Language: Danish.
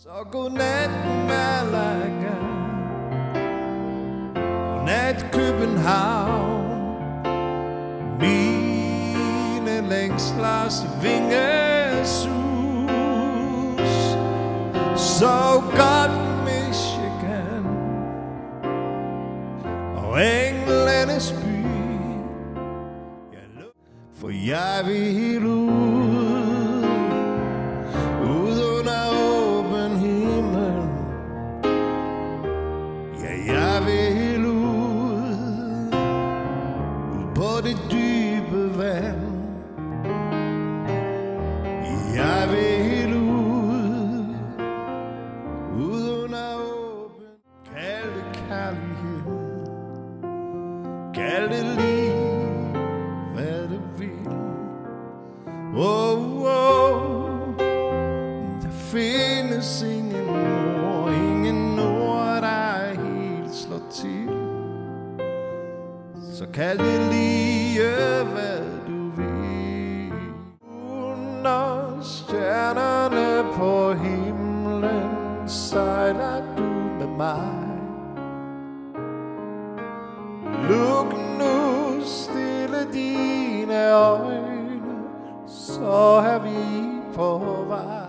Så godnat Malaga, godnat København, mine længslers vingesus. Så godt Michigan og englenes by, for jeg vil ud under åben himmel. Ja, jeg vil ud på det dybe vand. Jeg vil ud under åben. Kald det kærlighed, kald det liv, hvad det vil. Oh, oh. Der findes ingen ord, der helt slår til. Så kald det lige, hvad du vil. Under stjernerne på himlen sejler du med mig. Luk nu stille dine øjne, så er vi på vej.